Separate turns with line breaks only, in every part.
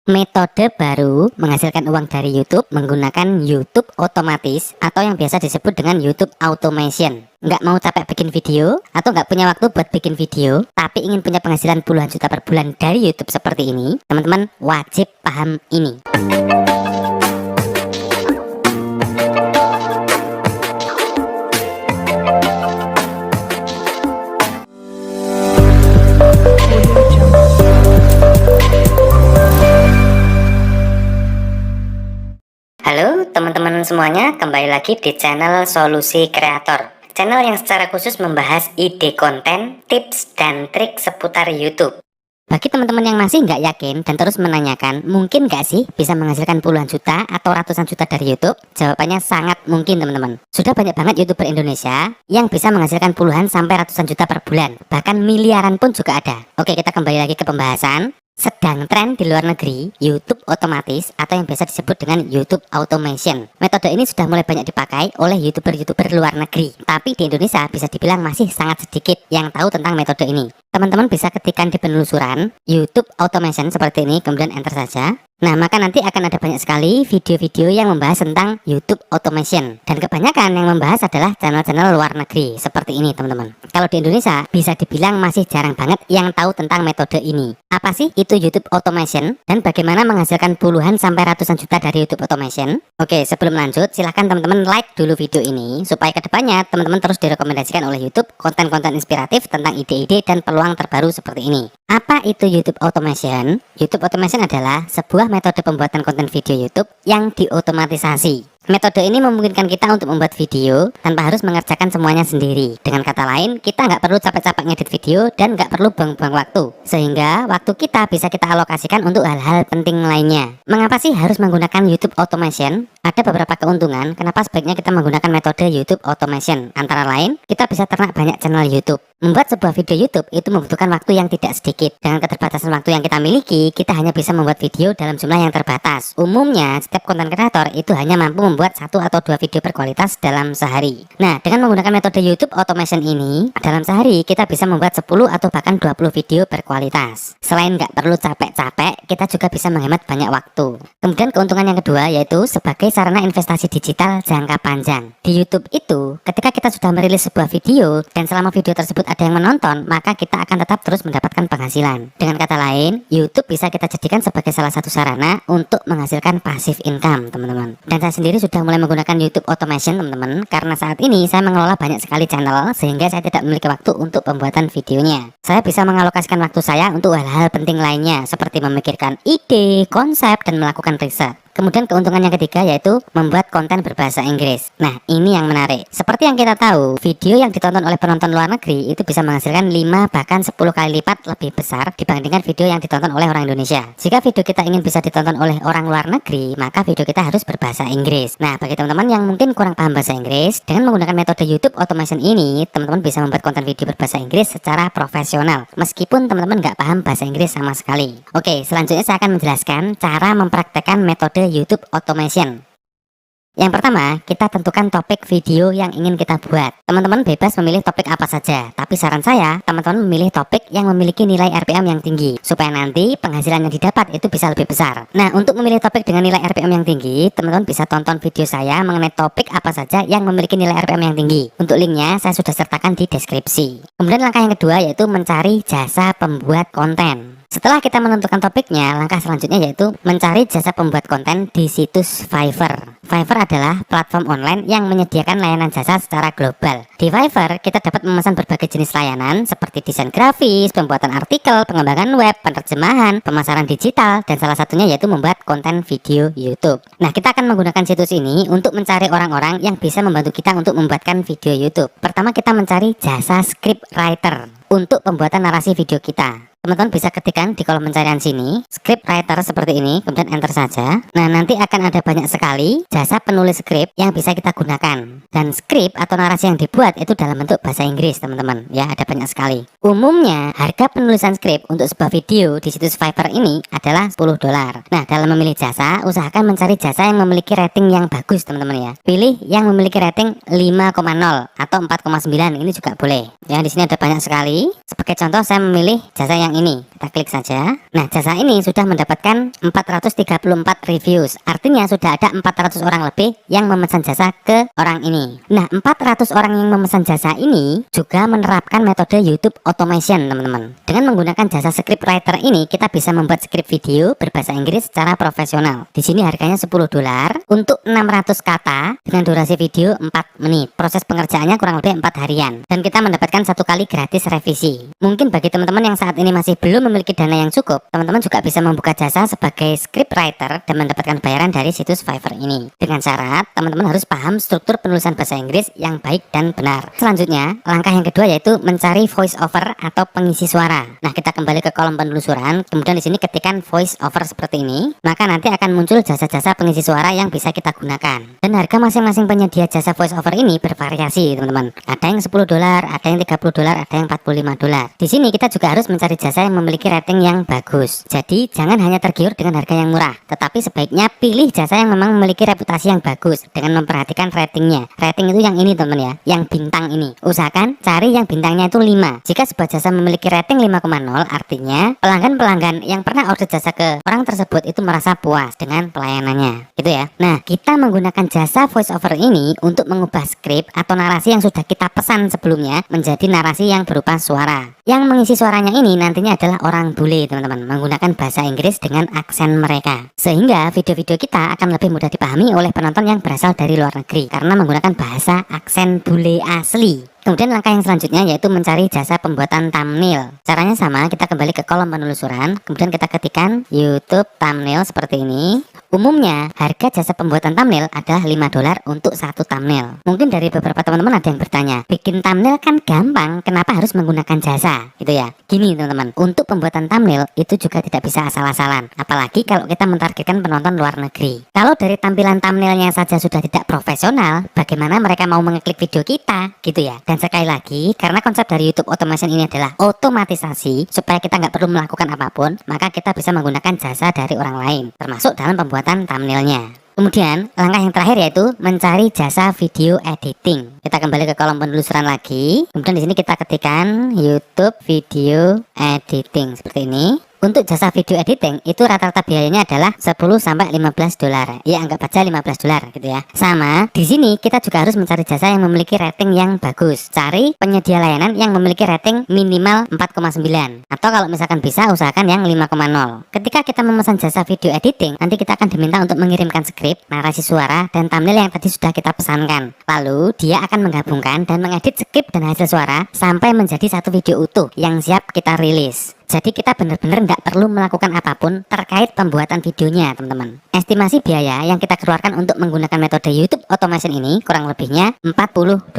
Metode baru menghasilkan uang dari YouTube menggunakan YouTube otomatis atau yang biasa disebut dengan YouTube automation. Nggak mau capek bikin video atau nggak punya waktu buat bikin video, tapi ingin punya penghasilan puluhan juta per bulan dari YouTube seperti ini, teman-teman wajib paham ini. Halo teman-teman semuanya, kembali lagi di channel Solusi Kreator. Channel yang secara khusus membahas ide konten, tips, dan trik seputar YouTube. Bagi teman-teman yang masih nggak yakin dan terus menanyakan, mungkin nggak sih bisa menghasilkan puluhan juta atau ratusan juta dari YouTube? Jawabannya sangat mungkin teman-teman. Sudah banyak banget YouTuber Indonesia yang bisa menghasilkan puluhan sampai ratusan juta per bulan. Bahkan miliaran pun juga ada. Oke, kita kembali lagi ke pembahasan. Sedang tren di luar negeri, YouTube otomatis atau yang biasa disebut dengan YouTube automation. Metode ini sudah mulai banyak dipakai oleh YouTuber-YouTuber luar negeri. Tapi di Indonesia bisa dibilang masih sangat sedikit yang tahu tentang metode ini. Teman-teman bisa ketikkan di penelusuran YouTube automation seperti ini, kemudian enter saja. Nah, maka nanti akan ada banyak sekali video-video yang membahas tentang YouTube automation. Dan kebanyakan yang membahas adalah channel-channel luar negeri seperti ini teman-teman. Kalau di Indonesia bisa dibilang masih jarang banget yang tahu tentang metode ini. Apa sih itu YouTube automation dan bagaimana menghasilkan puluhan sampai ratusan juta dari YouTube automation? Oke, sebelum lanjut silahkan teman-teman like dulu video ini supaya kedepannya teman-teman terus direkomendasikan oleh YouTube konten-konten inspiratif tentang ide-ide dan peluang terbaru seperti ini. Apa itu YouTube automation? YouTube automation adalah sebuah metode pembuatan konten video YouTube yang diotomatisasi. Metode ini memungkinkan kita untuk membuat video tanpa harus mengerjakan semuanya sendiri. Dengan kata lain, kita nggak perlu capek-capek ngedit video dan nggak perlu buang-buang waktu. Sehingga waktu kita bisa kita alokasikan untuk hal-hal penting lainnya. Mengapa sih harus menggunakan YouTube automation? Ada beberapa keuntungan kenapa sebaiknya kita menggunakan metode YouTube automation. Antara lain, kita bisa ternak banyak channel YouTube. Membuat sebuah video YouTube itu membutuhkan waktu yang tidak sedikit. Dengan keterbatasan waktu yang kita miliki, kita hanya bisa membuat video dalam jumlah yang terbatas. Umumnya, setiap konten kreator itu hanya mampu membuat 1 atau 2 video berkualitas dalam sehari. Nah, dengan menggunakan metode YouTube automation ini, dalam sehari kita bisa membuat 10 atau bahkan 20 video berkualitas. Selain nggak perlu capek-capek, kita juga bisa menghemat banyak waktu. Kemudian keuntungan yang kedua yaitu sebagai sarana investasi digital jangka panjang. Di YouTube itu, ketika kita sudah merilis sebuah video dan selama video tersebut ada yang menonton, maka kita akan tetap terus mendapatkan penghasilan. Dengan kata lain, YouTube bisa kita jadikan sebagai salah satu sarana untuk menghasilkan passive income, teman-teman. Dan saya sendiri sudah mulai menggunakan YouTube automation, teman-teman, karena saat ini saya mengelola banyak sekali channel sehingga saya tidak memiliki waktu untuk pembuatan videonya. Saya bisa mengalokasikan waktu saya untuk hal-hal penting lainnya seperti memikirkan ide, konsep, dan melakukan riset. Kemudian keuntungan yang ketiga yaitu membuat konten berbahasa Inggris. Nah, ini yang menarik. Seperti yang kita tahu, video yang ditonton oleh penonton luar negeri itu bisa menghasilkan 5 bahkan 10 kali lipat lebih besar dibandingkan video yang ditonton oleh orang Indonesia. Jika video kita ingin bisa ditonton oleh orang luar negeri, maka video kita harus berbahasa Inggris. Nah, bagi teman-teman yang mungkin kurang paham bahasa Inggris, dengan menggunakan metode YouTube automation ini, teman-teman bisa membuat konten video berbahasa Inggris secara profesional, meskipun teman-teman nggak paham bahasa Inggris sama sekali. Oke, selanjutnya saya akan menjelaskan cara mempraktekkan metode YouTube automation. Yang pertama, kita tentukan topik video yang ingin kita buat. Teman-teman bebas memilih topik apa saja, tapi saran saya, teman-teman memilih topik yang memiliki nilai RPM yang tinggi, supaya nanti penghasilan yang didapat itu bisa lebih besar. Nah, untuk memilih topik dengan nilai RPM yang tinggi, teman-teman bisa tonton video saya mengenai topik apa saja yang memiliki nilai RPM yang tinggi. Untuk linknya, saya sudah sertakan di deskripsi. Kemudian langkah yang kedua yaitu mencari jasa pembuat konten. Setelah kita menentukan topiknya, langkah selanjutnya yaitu mencari jasa pembuat konten di situs Fiverr. Fiverr adalah platform online yang menyediakan layanan jasa secara global. Di Fiverr, kita dapat memesan berbagai jenis layanan seperti desain grafis, pembuatan artikel, pengembangan web, penerjemahan, pemasaran digital, dan salah satunya yaitu membuat konten video YouTube. Nah, kita akan menggunakan situs ini untuk mencari orang-orang yang bisa membantu kita untuk membuatkan video YouTube. Pertama, kita mencari jasa script writer untuk pembuatan narasi video kita. Teman-teman bisa ketikkan di kolom pencarian sini script writer seperti ini, kemudian enter saja. Nah, nanti akan ada banyak sekali jasa penulis skrip yang bisa kita gunakan. Dan skrip atau narasi yang dibuat itu dalam bentuk bahasa Inggris, teman-teman. Ya, ada banyak sekali. Umumnya harga penulisan skrip untuk sebuah video di situs Fiverr ini adalah $10. Nah, dalam memilih jasa, usahakan mencari jasa yang memiliki rating yang bagus, teman-teman ya. Pilih yang memiliki rating 5,0 atau 4,9, ini juga boleh. Ya, di sini ada banyak sekali. Sebagai contoh, saya memilih jasa yang ini. Kita klik saja. Nah, jasa ini sudah mendapatkan 434 reviews. Artinya sudah ada 400 orang lebih yang memesan jasa ke orang ini. Nah, 400 orang yang memesan jasa ini juga menerapkan metode YouTube Automation, teman-teman. Dengan menggunakan jasa scriptwriter ini, kita bisa membuat script video berbahasa Inggris secara profesional. Di sini harganya $10 untuk 600 kata dengan durasi video 4 menit. Proses pengerjaannya kurang lebih 4 harian. Dan kita mendapatkan 1 kali gratis revisi. Mungkin bagi teman-teman yang saat ini masih belum memiliki dana yang cukup, teman-teman juga bisa membuka jasa sebagai scriptwriter dan mendapatkan bayaran dari situs Fiverr ini. Dengan syarat, teman-teman harus paham struktur penulisan bahasa Inggris yang baik dan benar. Selanjutnya, langkah yang kedua yaitu mencari voice over atau pengisi suara. Nah, kita kembali ke kolom penelusuran, kemudian di sini ketikkan voice over seperti ini, maka nanti akan muncul jasa-jasa pengisi suara yang bisa kita gunakan. Dan harga masing-masing penyedia jasa voice over ini bervariasi, teman-teman. Ada yang $10, ada yang $30, ada yang $45. Di sini kita juga harus mencari jasa yang memiliki rating yang bagus. Jadi jangan hanya tergiur dengan harga yang murah, tetapi sebaiknya pilih jasa yang memang memiliki reputasi yang bagus dengan memperhatikan ratingnya. Rating itu yang ini, teman ya, yang bintang ini. Usahakan cari yang bintangnya itu 5. Jika sebuah jasa memiliki rating 5,0, artinya pelanggan-pelanggan yang pernah order jasa ke orang tersebut itu merasa puas dengan pelayanannya. Gitu ya. Nah, kita menggunakan jasa voice over ini untuk mengubah skrip atau narasi yang sudah kita pesan sebelumnya menjadi narasi yang berupa suara. Yang mengisi suaranya ini nantinya adalah orang bule, teman-teman, menggunakan bahasa Inggris dengan aksen mereka. Sehingga video-video kita akan lebih mudah dipahami oleh penonton yang berasal dari luar negeri karena menggunakan bahasa aksen bule asli. Kemudian langkah yang selanjutnya yaitu mencari jasa pembuatan thumbnail. Caranya sama, kita kembali ke kolom penelusuran, kemudian kita ketikkan YouTube thumbnail seperti ini. Umumnya harga jasa pembuatan thumbnail adalah $5 untuk 1 thumbnail. Mungkin dari beberapa teman-teman ada yang bertanya, bikin thumbnail kan gampang, kenapa harus menggunakan jasa? Gitu ya. Gini teman-teman, untuk pembuatan thumbnail itu juga tidak bisa asal-asalan, apalagi kalau kita mentargetkan penonton luar negeri. Kalau dari tampilan thumbnailnya saja sudah tidak profesional, bagaimana mereka mau mengeklik video kita? Gitu ya. Dan sekali lagi, karena konsep dari YouTube Automation ini adalah otomatisasi, supaya kita nggak perlu melakukan apapun, maka kita bisa menggunakan jasa dari orang lain, termasuk dalam pembuatan thumbnailnya. Kemudian, langkah yang terakhir yaitu mencari jasa video editing. Kita kembali ke kolom penelusuran lagi. Kemudian di sini kita ketikkan YouTube video editing seperti ini. Untuk jasa video editing itu rata-rata biayanya adalah $10-15. Ya, anggap aja $15 gitu ya. Sama, di sini kita juga harus mencari jasa yang memiliki rating yang bagus. Cari penyedia layanan yang memiliki rating minimal 4,9. Atau kalau misalkan bisa, usahakan yang 5,0. Ketika kita memesan jasa video editing, nanti kita akan diminta untuk mengirimkan skrip, narasi suara, dan thumbnail yang tadi sudah kita pesankan. Lalu, dia akan menggabungkan dan mengedit skrip dan hasil suara sampai menjadi satu video utuh yang siap kita rilis. Jadi kita benar-benar nggak perlu melakukan apapun terkait pembuatan videonya, teman-teman. Estimasi biaya yang kita keluarkan untuk menggunakan metode YouTube Automation ini kurang lebihnya $40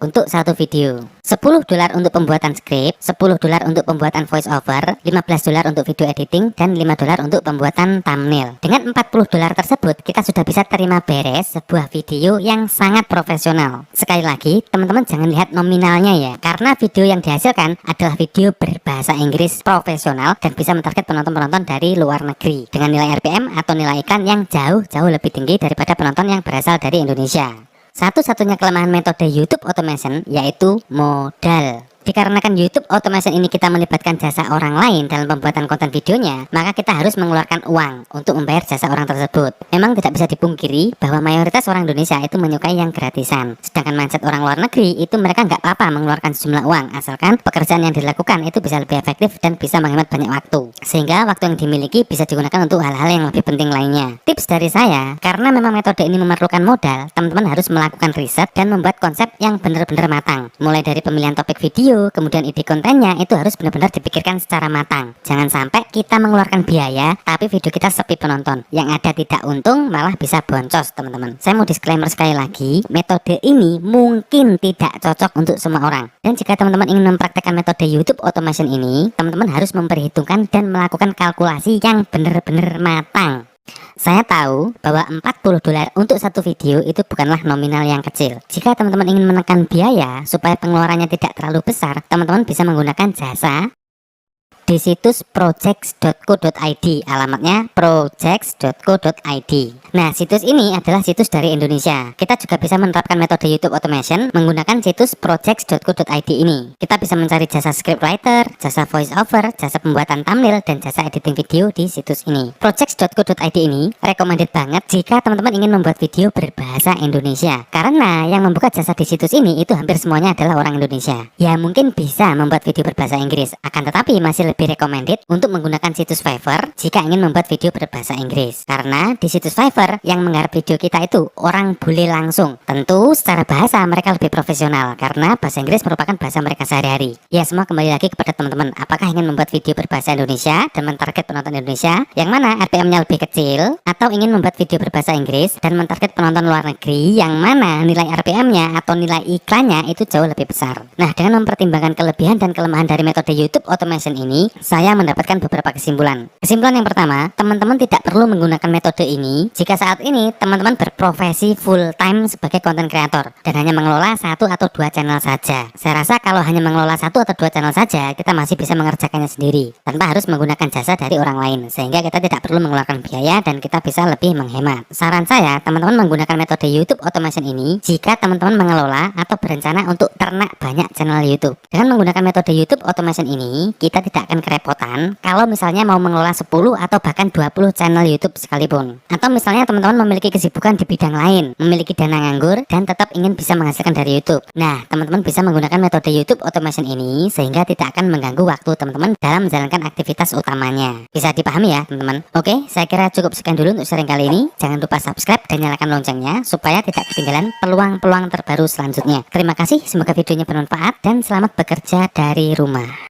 untuk satu video. $10 untuk pembuatan skrip, $10 untuk pembuatan voice over, $15 untuk video editing, dan $5 untuk pembuatan thumbnail. Dengan $40 tersebut, kita sudah bisa terima beres sebuah video yang sangat profesional. Sekali lagi, teman-teman jangan lihat nominalnya ya, karena video yang dihasilkan adalah video berbahasa Inggris profesional dan bisa mentarget penonton-penonton dari luar negeri dengan nilai RPM atau nilai iklan yang jauh-jauh lebih tinggi daripada penonton yang berasal dari Indonesia. Satu-satunya kelemahan metode YouTube Automation yaitu modal. Dikarenakan YouTube Automation ini kita melibatkan jasa orang lain dalam pembuatan konten videonya, maka kita harus mengeluarkan uang untuk membayar jasa orang tersebut. Memang tidak bisa dipungkiri bahwa mayoritas orang Indonesia itu menyukai yang gratisan. Sedangkan mindset orang luar negeri itu mereka nggak apa-apa mengeluarkan sejumlah uang, asalkan pekerjaan yang dilakukan itu bisa lebih efektif dan bisa menghemat banyak waktu. Sehingga waktu yang dimiliki bisa digunakan untuk hal-hal yang lebih penting lainnya. Tips dari saya, karena memang metode ini memerlukan modal, teman-teman harus melakukan riset dan membuat konsep yang benar-benar matang. Mulai dari pemilihan topik video, kemudian ide kontennya itu harus benar-benar dipikirkan secara matang. Jangan sampai kita mengeluarkan biaya tapi video kita sepi penonton, yang ada tidak untung malah bisa boncos, teman-teman. Saya mau disclaimer sekali lagi, metode ini mungkin tidak cocok untuk semua orang. Dan jika teman-teman ingin mempraktekkan metode YouTube Automation ini, teman-teman harus memperhitungkan dan melakukan kalkulasi yang benar-benar matang. Saya tahu bahwa $40 untuk satu video itu bukanlah nominal yang kecil. Jika teman-teman ingin menekan biaya supaya pengeluarannya tidak terlalu besar, teman-teman bisa menggunakan jasa di situs projects.co.id, alamatnya projects.co.id. Nah, situs ini adalah situs dari Indonesia. Kita juga bisa menerapkan metode YouTube Automation menggunakan situs projects.co.id ini. Kita bisa mencari jasa scriptwriter, jasa voice over, jasa pembuatan thumbnail, dan jasa editing video di situs ini. Projects.co.id ini recommended banget jika teman-teman ingin membuat video berbahasa Indonesia. Karena yang membuka jasa di situs ini itu hampir semuanya adalah orang Indonesia. Ya mungkin bisa membuat video berbahasa Inggris, akan tetapi masih lebih recommended untuk menggunakan situs Fiverr jika ingin membuat video berbahasa Inggris. Karena di situs Fiverr yang menggarap video kita itu orang bule langsung. Tentu secara bahasa mereka lebih profesional karena bahasa Inggris merupakan bahasa mereka sehari-hari. Ya, semua kembali lagi kepada teman-teman. Apakah ingin membuat video berbahasa Indonesia dan mentarget penonton Indonesia yang mana RPM-nya lebih kecil, atau ingin membuat video berbahasa Inggris dan mentarget penonton luar negeri yang mana nilai RPM-nya atau nilai iklannya itu jauh lebih besar. Nah, dengan mempertimbangkan kelebihan dan kelemahan dari metode YouTube Automation ini, saya mendapatkan beberapa kesimpulan. Kesimpulan yang pertama, teman-teman tidak perlu menggunakan metode ini jika saat ini teman-teman berprofesi full time sebagai content creator dan hanya mengelola 1 atau 2 channel saja. Saya rasa kalau hanya mengelola 1 atau 2 channel saja, kita masih bisa mengerjakannya sendiri tanpa harus menggunakan jasa dari orang lain, sehingga kita tidak perlu mengeluarkan biaya dan kita bisa lebih menghemat. Saran saya, teman-teman menggunakan metode YouTube Automation ini jika teman-teman mengelola atau berencana untuk ternak banyak channel YouTube. Dengan menggunakan metode YouTube Automation ini, kita tidak akan kerepotan kalau misalnya mau mengelola 10 atau bahkan 20 channel YouTube sekalipun. Atau misalnya teman-teman memiliki kesibukan di bidang lain, memiliki dana nganggur, dan tetap ingin bisa menghasilkan dari YouTube. Nah, teman-teman bisa menggunakan metode YouTube Automation ini sehingga tidak akan mengganggu waktu teman-teman dalam menjalankan aktivitas utamanya. Bisa dipahami ya, teman-teman? Oke, saya kira cukup sekian dulu untuk sharing kali ini. Jangan lupa subscribe dan nyalakan loncengnya supaya tidak ketinggalan peluang-peluang terbaru selanjutnya. Terima kasih, semoga videonya bermanfaat dan selamat bekerja dari rumah.